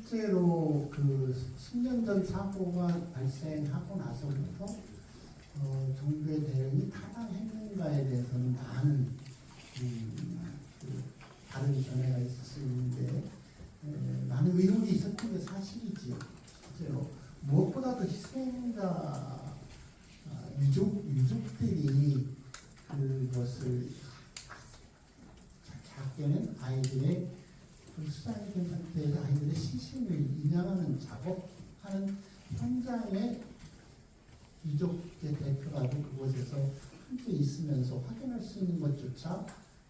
실제로 그 10년 전 사고가 발생하고 나서부터 정부의 대응이 타당했는가에 대해서는 많은 그 다른 견해가 있을 수 있는데 많은 의혹이 있었던 게 사실이지요. 실제로 무엇보다도 희생자 유족들이 그것을 작게는 아이들의 수상이 된 상태에서 아이들의 시신을 인양하는 작업하는 현장에 유족의 대표라도 그곳에서 함께 있으면서 확인할 수 있는 것조차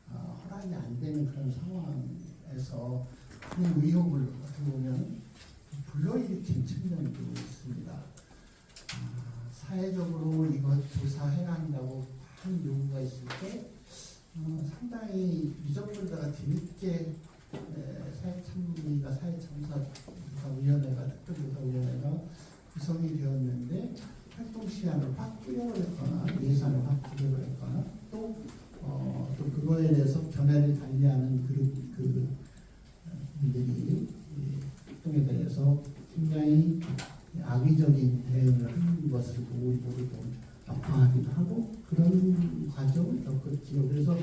허락이 안 되는 그런 상황에서 그 의혹을 어떻게 보면 불러일으킨 측면도 있습니다. 사회적으로 이것 조사해야 한다고 하는 요구가 있을 때 상당히 유족들다가 뒤늦게 사회참사위원회가 특별조사위원회가 구성이 되었는데 활동 시간을 확 줄여버렸거나 예산을 확 줄여버렸거나 또 그거에 대해서 견해를 달리하는 그들이 활동에 대해서 굉장히 악의적인 대응을 하는 것을 보고 우리도 좀 아파하기도 하고 그런 과정을 겪었지요. 그래서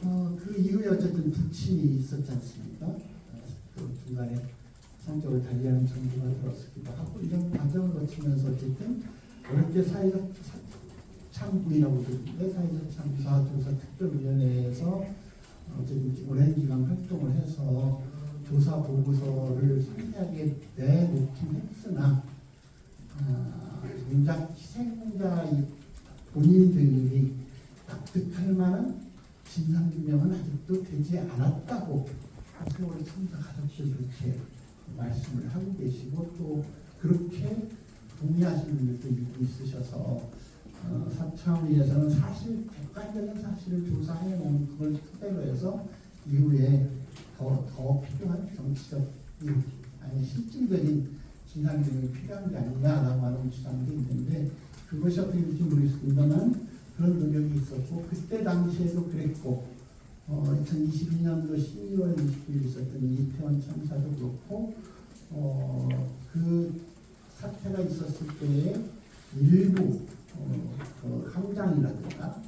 그 이후에 어쨌든 부친이 있었지 않습니까? 또 중간에 성격을 달리하는 정부가 들었기도 하고 이런 과정을 거치면서 어쨌든 어렵게 사회적 참부이라고 부르는데 사회적 참사 조사 특별위원회에서 어쨌든 오랜 기간 활동을 해서 조사 보고서를 상세하게 내놓긴 했으나 정작 희생자 본인들이 납득할 만한 진상규명은 아직도 되지 않았다고 세월호 참사 가족들 그렇게 말씀을 하고 계시고 또 그렇게 동의하시는 분들도 있으셔서 사참위에서는 사실 객관적인 사실을 조사해 놓은 그걸 토대로 해서 이후에 더 필요한 정치적 아니 실질적인 진상규명이 필요한 게 아니냐라고 하는 주장도 있는데 그것이 어떻게 될지 모르겠습니다만 그런 노력이 있었고 그때 당시에도 그랬고 2022년도 12월 20일 있었던 이태원 참사도 그렇고 그 사태가 있었을 때에 일부 함장이라든가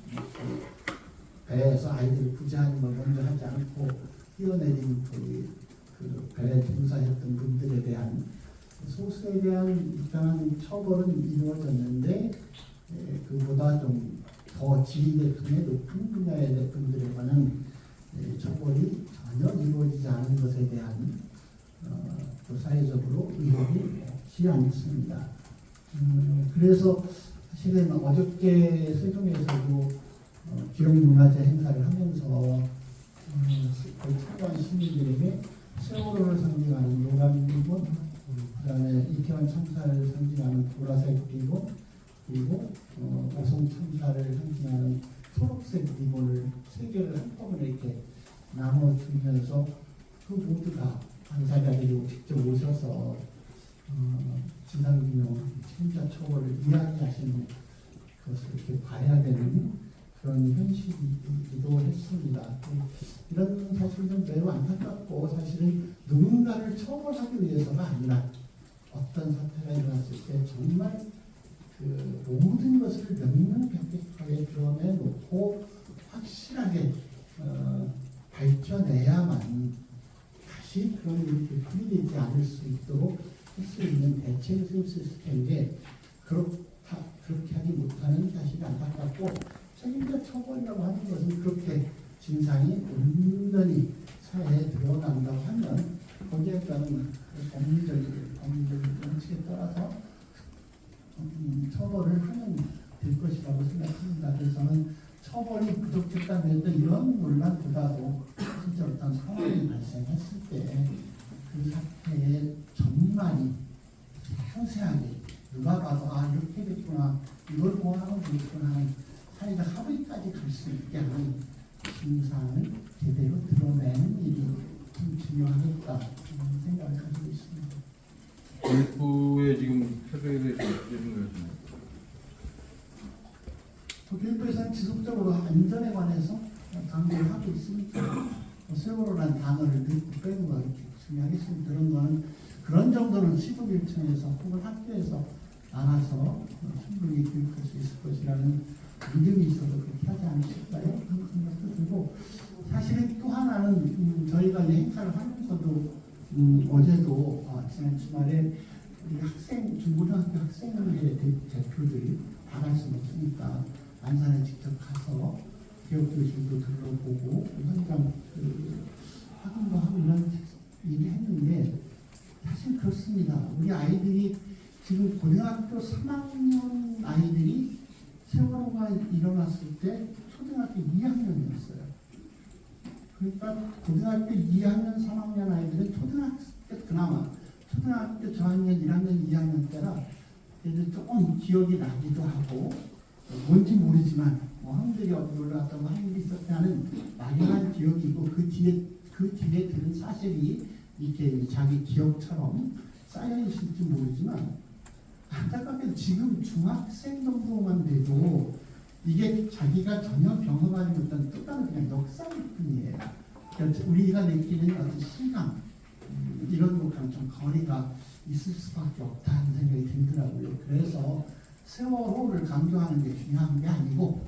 배에서 아이들을 구제하는 걸 먼저 하지 않고 뛰어내린 그 배에 종사했던 분들에 대한 소수에 대한 일정한 처벌은 이루어졌는데 그보다 좀 더 지휘계통의 높은 분야의 분들에 관한 처벌이 전혀 이루어지지 않은 것에 대한 또 사회적으로 의혹이 없지 않습니다. 그래서 사실은 어저께 세종에서도 기록문화재 행사를 하면서 참가한 시민들에게 세월호를 상징하는 노란 리본, 그 다음에 이태원 참사를 상징하는 보라색 리본, 그리고 오송 참사를 상징하는 초록색 리본을 세 개를 한꺼번에 이렇게 나눠주면서 그 모두 다 당사자들이 직접 오셔서 진상규명, 책임자 처벌을 이야기하시는 것을 이렇게 봐야 되는 그런 현실이기도 했습니다. 이런 사실은 매우 안타깝고 사실은 누군가를 처벌하기 위해서가 아니라 어떤 사태가 일어났을 때 정말 그 모든 것을 명명백백하게 드러내놓고 확실하게 밝혀내야만 다시 그런 일이 되풀이되지 않을 수 있도록 할 수 있는 대책을 세울 수 있을 텐데 그렇게 하지 못하는 사실이 안타깝고 책임자 처벌이라고 하는 것은 그렇게 진상이 온전히 사회에 드러난다고 하면 거기에 따른 법리적인 원칙에 따라서 처벌을 하면 될 것이라고 생각합니다. 그래서 저는 처벌이 부족했다면 이런 논란보다도 진짜 어떤 상황이 발생했을 때 그 사태의 전말이 상세하게 누가 봐도 이렇게 됐구나 이걸 보완하고 있구나 하는 사회적 합의까지 갈 수 있게 하는 진상을 제대로 드러내는 일이 좀 중요하겠다 생각을 가지고 있습니다. 교육부에 지금 협의에 대해서 어떻게 생각하시나요? 교육부에서는 지속적으로 안전에 관해서 강조를 하고 있으니까 세월호라는 단어를 넣고 빼고가 중요하겠습니다. 그런 거는 그런 정도는 시도일청에서 혹은 학교에서 알아서 충분히 교육할 수 있을 것이라는 믿음이 있어서 그렇게 하지 않으실까요? 그런 생각도 들고, 사실은 또 하나는 저희가 이 행사를 하면서도 어제도 지난 주말에 우리 학생, 중고등학교 학생회 대표들이 다 갈 수는 없으니까 안산에 직접 가서 기업교실도 둘러보고 현장 확인도 하고 이런 일을 했는데, 사실 그렇습니다. 우리 아이들이 지금 고등학교 3학년 아이들이 세월호가 일어났을 때 초등학교 2학년이었어요. 그러니까 고등학교 2학년, 3학년 아이들은 초등학교 그나마 초등학교 저학년, 1학년, 2학년 때라 이제 조금 기억이 나기도 하고 뭔지 모르지만 한국들이 어디 올라갔다고 하는 일이 있었다는 막연한 기억이고 그 뒤에 들은 사실이 이렇게 자기 기억처럼 쌓여 있을지 모르지만 안타깝게도 지금 중학생 정도만 돼도 이게 자기가 전혀 경험하지 못한 또 다른 그냥 역사일 뿐이에요. 그러니까 우리가 느끼는 어떤 실감 이런 것과는 좀 거리가 있을 수밖에 없다는 생각이 들더라고요. 그래서 세월호를 강조하는 게 중요한 게 아니고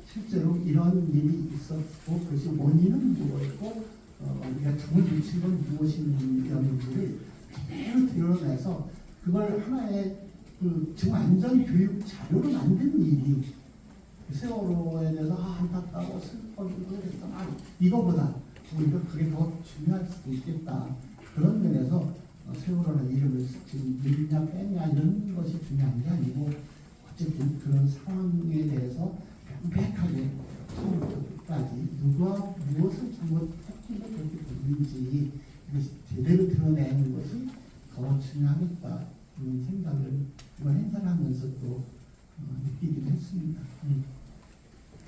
실제로 이런 일이 있었고 그것이 원인은 무엇이고 우리가 정을 미친 건 무엇이었는지를 그대로 드러내서 그걸 하나의 지금 안전 교육 자료로 만드는 일이 세월호에 대해서 안타까워 슬퍼지고 그랬던 이거보다 오히려 그게 더 중요할 수도 있겠다. 그런 면에서 세월호라는 이름을 지금 늘리냐 빼냐 이런 것이 중요한 게 아니고 어쨌든 그런 상황에 대해서 명백하게 처음부터 끝까지 누가 무엇을 잘못했기에 그렇게 됐는지 이것이 제대로 드러내는 것이 더 중요하겠다.